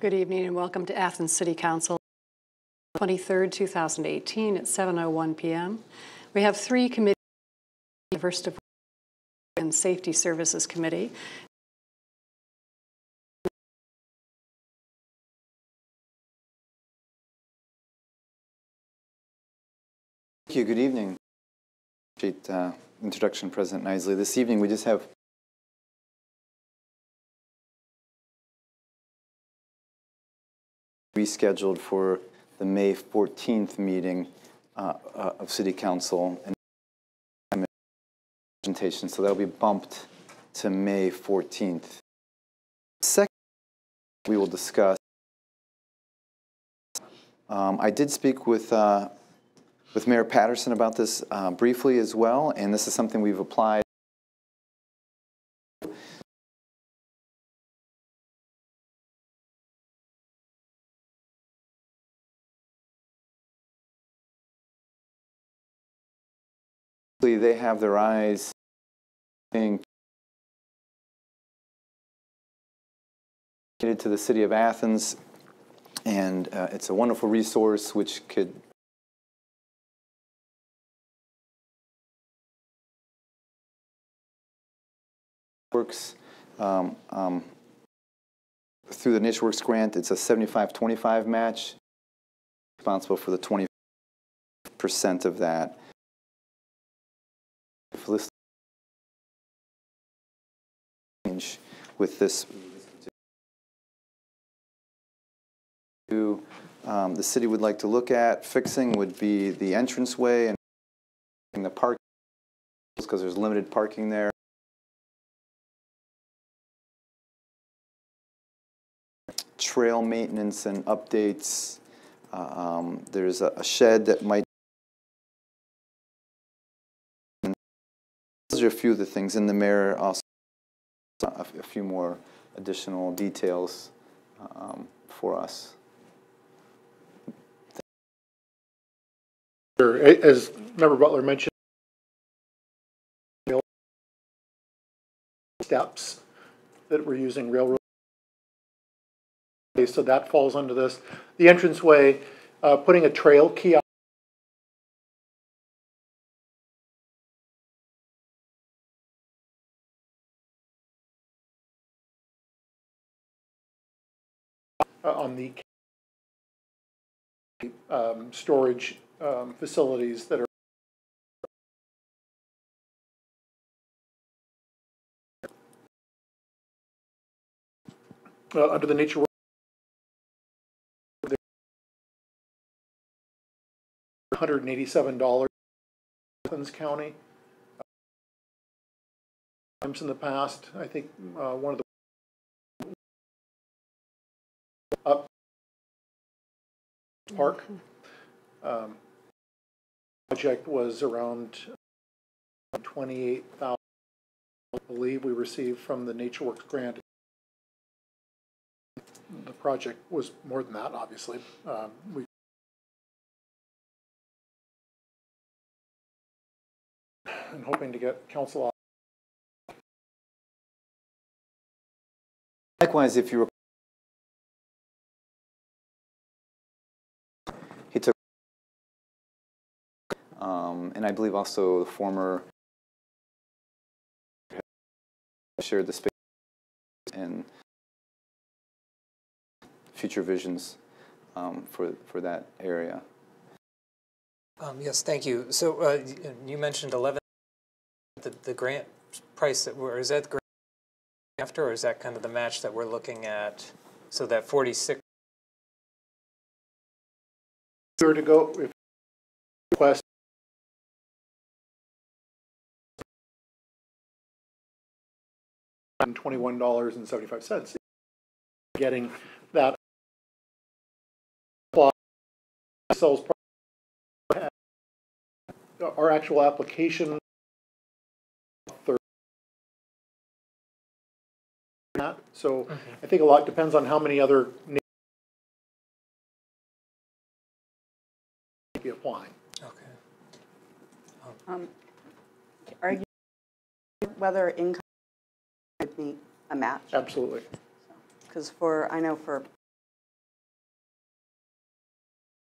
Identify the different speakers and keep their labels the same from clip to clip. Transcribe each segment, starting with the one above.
Speaker 1: Good evening and welcome to Athens City Council, 23rd, 2018 at 7:01 p.m. We have three committees, the Diversity and Safety Services Committee.
Speaker 2: Thank you. Good evening. Appreciate introduction, President Nisley. This evening we just have rescheduled for the May 14th meeting of City Council and presentation, so that'll be bumped to May 14th. Second, we will discuss. I did speak with Mayor Patterson about this briefly as well, and this is something we've applied. They have their eyes to the city of Athens, and it's a wonderful resource which could works through the NaturWorks grant. It's a 75-25 match, responsible for the 20% of that. With this, the city would like to look at fixing would be the entranceway and the parking, because there's limited parking there. Trail maintenance and updates. There's a shed that might. Those are a few of the things, and the mayor also a few more additional details for us.
Speaker 3: As Member Butler mentioned, steps that we're using railroad. So that falls under this. The entranceway, putting a trail kiosk on the storage facilities that are under the NaturWorks. $187 Athens County. Times in the past, I think one of the park project was around 28,000. I believe we received from the NaturWorks grant. The project was more than that, obviously. We and hoping to get council off.
Speaker 2: Likewise, if you he took, and I believe also the former shared the space and future visions for that area.
Speaker 4: Yes, thank you. So you mentioned 11. The grant price that is that the grant after, or is that kind of the match that we're looking at? So that 46.
Speaker 3: If we were to go, if request $21.75, getting that sells our actual application. So I think a lot depends on how many other be applying.
Speaker 4: Okay.
Speaker 5: Are you whether income would meet a match?
Speaker 3: Absolutely.
Speaker 5: Because I know for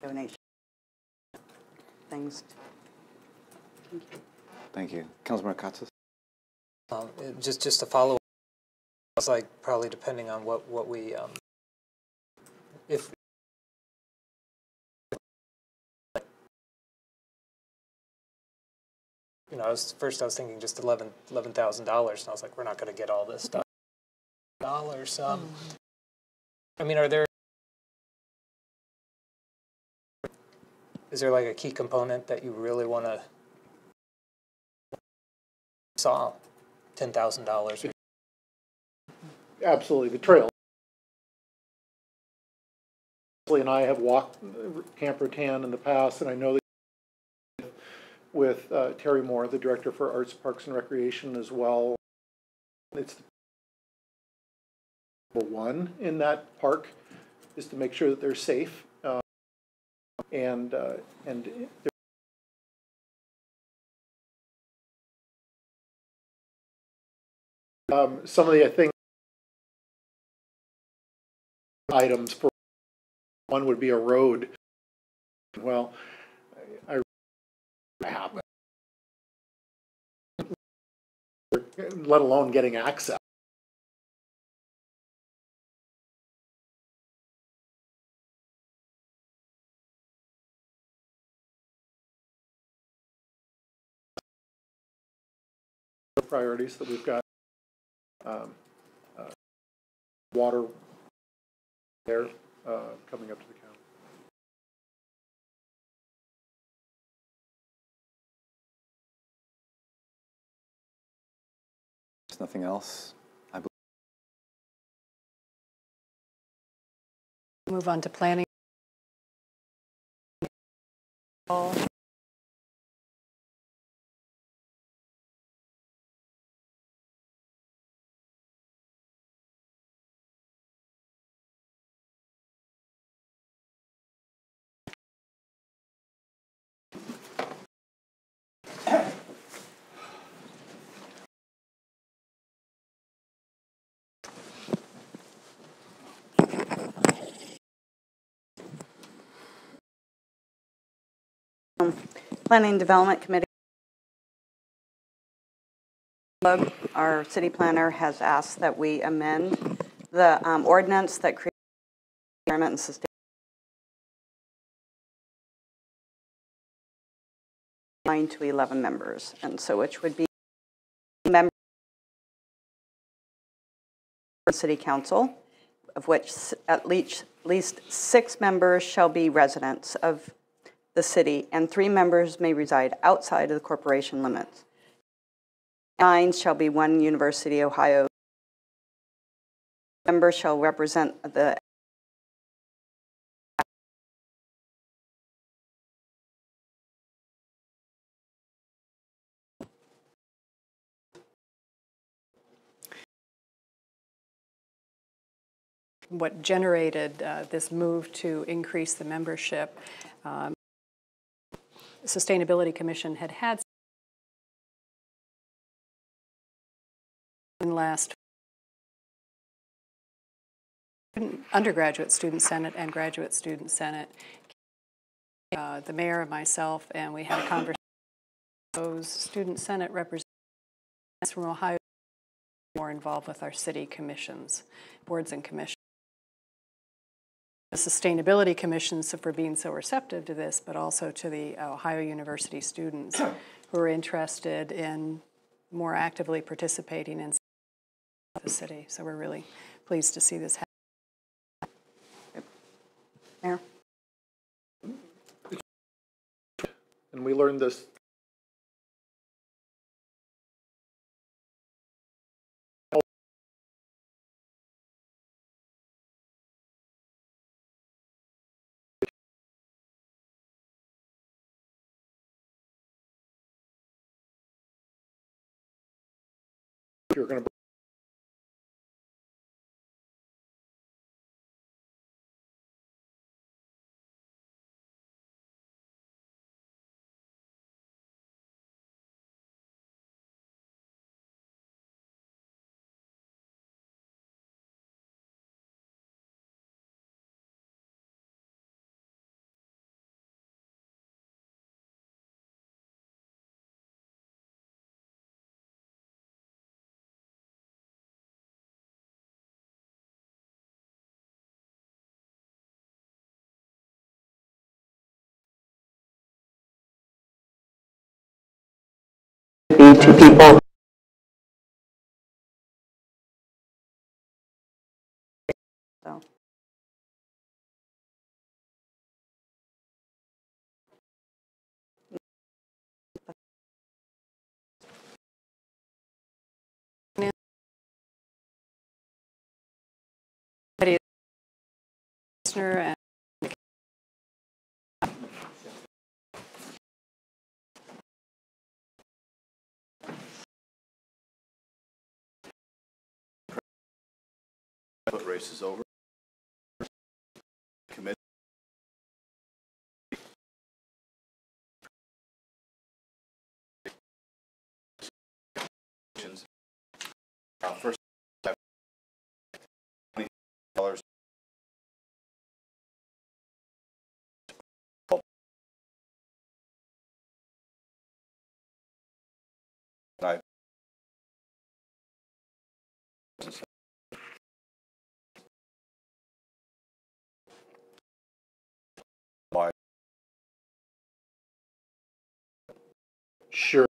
Speaker 5: donation things.
Speaker 2: Thank you. Councilmember Katsas?
Speaker 4: Just to follow up, it's like probably depending on what we, if, you know, first I was thinking just $11,000, and I was like, we're not going to get all this stuff. Dollars. I mean, is there like a key component that you really want to saw $10,000?
Speaker 3: Absolutely, the trail. And I have walked Camp Rattan in the past, and I know that with Terry Moore, the Director for Arts, Parks, and Recreation as well. It's number one in that park is to make sure that they're safe. And some of the, I think, items for one would be a road. Well, I happen, let alone getting access. The priorities that we've got, water there coming up to the county.
Speaker 2: There's nothing else. I
Speaker 1: Move on to planning.
Speaker 5: Planning and Development Committee. Our city planner has asked that we amend the ordinance that creates environment and sustainability 9 to 11 members, and so which would be members of the city council, of which at least 6 members shall be residents of the city, and 3 members may reside outside of the corporation limits. 9 shall be 1 University of Ohio member shall represent the
Speaker 1: What generated this move to increase the membership, Sustainability Commission had last undergraduate student senate and graduate student senate, the mayor and myself, and we had a conversation with those student senate representatives from Ohio more involved with our city commissions, boards and commissions. The Sustainability Commissions for being so receptive to this, but also to the Ohio University students who are interested in more actively participating in the city. So we're really pleased to see this happen.
Speaker 5: Mayor.
Speaker 3: And we learned this you're going to
Speaker 5: be to people. So.
Speaker 1: And
Speaker 6: Foot race is over. Committee. First, $20. I buy.
Speaker 3: Sure.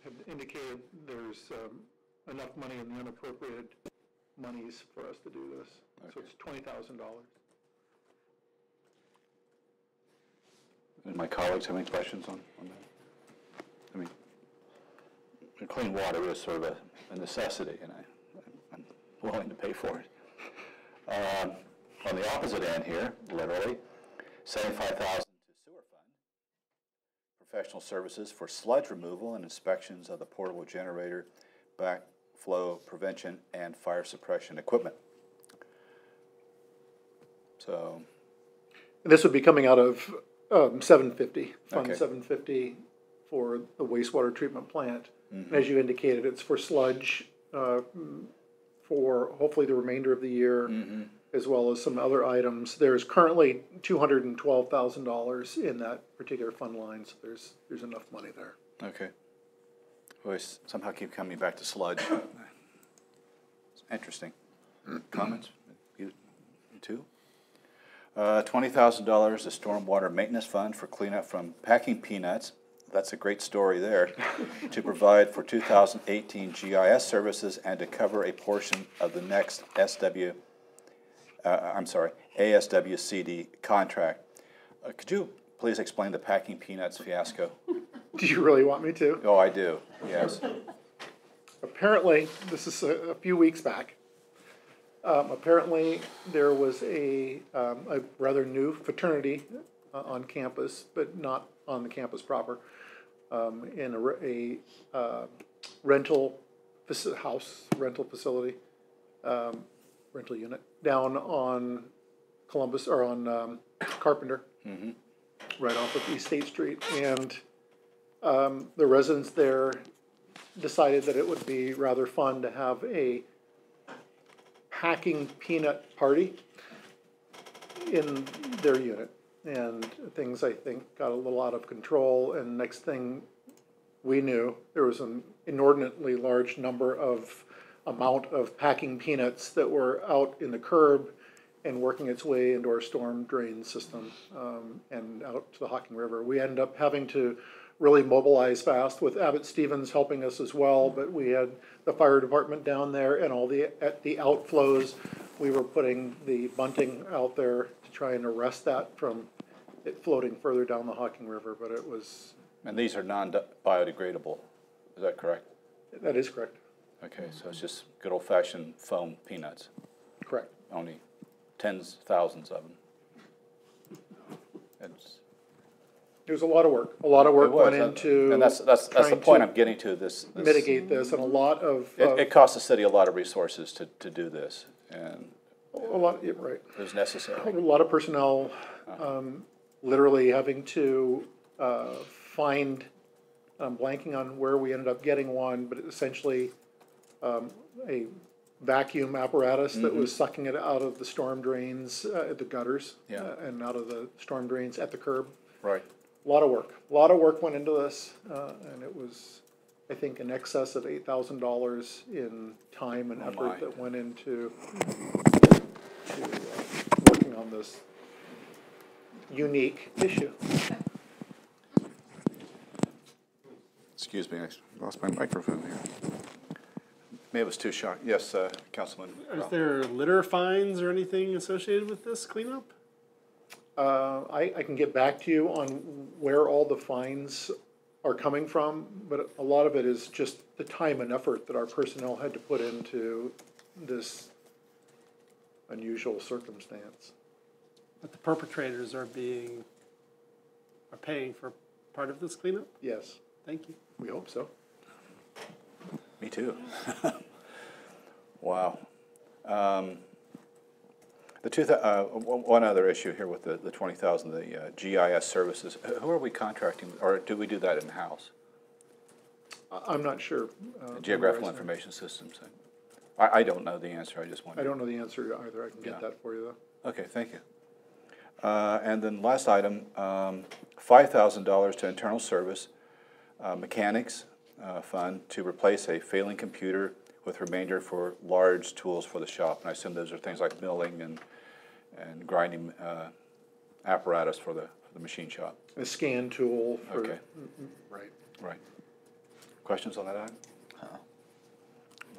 Speaker 3: Have indicated there's enough money in the unappropriated monies for us to do this. So it's $20,000.
Speaker 6: And my colleagues have any questions on that? I mean, clean water is sort of a necessity, and I'm willing to pay for it. On the opposite end here, literally, $75,000 to sewer fund, professional services for sludge removal and inspections of the portable generator, backflow prevention, and fire suppression equipment. So,
Speaker 3: And this would be coming out of 750, Fund
Speaker 6: Okay.
Speaker 3: 750 for the wastewater treatment plant. And as you indicated, it's for sludge for hopefully the remainder of the year, as well as some other items. There's currently $212,000 in that particular fund line, so there's enough money there.
Speaker 6: okay. We somehow keep coming back to sludge. It's interesting. Comments? You too? $20,000 to stormwater maintenance fund for cleanup from packing peanuts. That's a great story there. To provide for 2018 GIS services and to cover a portion of the next ASWCD contract. Could you please explain the packing peanuts fiasco?
Speaker 3: Do you really want me to?
Speaker 6: Oh, I do, yes.
Speaker 3: Apparently, this is a few weeks back. Apparently, there was a rather new fraternity on campus, but not on the campus proper, in a rental facility, rental unit down on Columbus or on Carpenter, right off of East State Street, and the residents there decided that it would be rather fun to have a packing peanut party in their unit. And things, I think, got a little out of control, and next thing we knew, there was an inordinately large amount of packing peanuts that were out in the curb and working its way into our storm drain system and out to the Hocking River. We ended up having to really mobilize fast with Abbott Stevens helping us as well, but we had the fire department down there and all at the outflows. We were putting the bunting out there to try and arrest that from it floating further down the Hocking River, but it was...
Speaker 6: And these are non-biodegradable, is that correct?
Speaker 3: That is correct.
Speaker 6: Okay, so it's just good old-fashioned foam peanuts.
Speaker 3: Correct.
Speaker 6: Only tens, thousands of them.
Speaker 3: It was a lot of work. A lot of work went
Speaker 6: and
Speaker 3: into
Speaker 6: that's the
Speaker 3: trying
Speaker 6: point
Speaker 3: to
Speaker 6: I'm getting to. This
Speaker 3: mitigate this, and a lot of...
Speaker 6: It cost the city a lot of resources to do this, and
Speaker 3: a lot, yeah, right.
Speaker 6: it was necessary.
Speaker 3: A lot of personnel literally having to find I'm blanking on where we ended up getting one, but essentially a vacuum apparatus that was sucking it out of the storm drains at the gutters and out of the storm drains at the curb.
Speaker 6: Right.
Speaker 3: A lot of work. A lot of work went into this, and it was, I think, in excess of $8,000 in time and effort that went into working on this unique issue.
Speaker 6: Excuse me, I lost my microphone here. Maybe it was too sharp. Yes, Councilman.
Speaker 7: Is there litter fines or anything associated with this cleanup?
Speaker 3: I can get back to you on where all the fines are coming from, but a lot of it is just the time and effort that our personnel had to put into this unusual circumstance.
Speaker 7: But the perpetrators are paying for part of this cleanup?
Speaker 3: Yes,
Speaker 7: Thank you.
Speaker 3: we hope so.
Speaker 6: Me too. Wow. One other issue here with the 20,000, the GIS services. Who are we contracting, or do we do that in-house?
Speaker 3: I'm not sure.
Speaker 6: Geographical Information Systems. I don't know the answer. I just
Speaker 3: I
Speaker 6: wondered.
Speaker 3: don't know the answer either. I can get that for you though.
Speaker 6: Okay, thank you. And then last item, $5,000 to internal service mechanics fund to replace a failing computer with remainder for large tools for the shop. And I assume those are things like milling and grinding apparatus for the machine shop.
Speaker 3: A scan tool for,
Speaker 6: Okay.
Speaker 3: Right.
Speaker 6: Right. Questions on that item?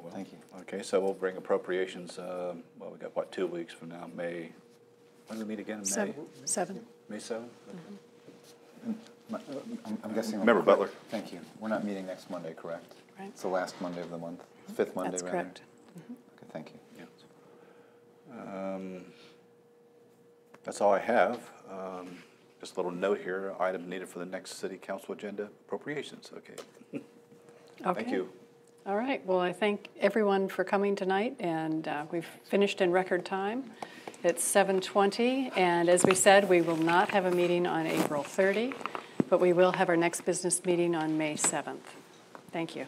Speaker 6: Well,
Speaker 2: Thank you.
Speaker 6: Okay, so we'll bring appropriations, well, we got, what, 2 weeks from now, May, when do we meet again, in May?
Speaker 1: 7.
Speaker 6: May 7th?
Speaker 2: I'm guessing.
Speaker 6: Member Butler.
Speaker 2: Thank you. We're not meeting next Monday, correct?
Speaker 1: Right.
Speaker 2: It's the last Monday of the month, fifth Monday,
Speaker 1: That's
Speaker 2: rather?
Speaker 1: correct.
Speaker 2: Okay, thank you.
Speaker 6: Yes. That's all I have. Just a little note here, item needed for the next city council agenda, appropriations, okay. Thank you.
Speaker 1: All right. Well, I thank everyone for coming tonight, and we've finished in record time. It's 7:20, and as we said, we will not have a meeting on April 30, but we will have our next business meeting on May 7th. Thank you.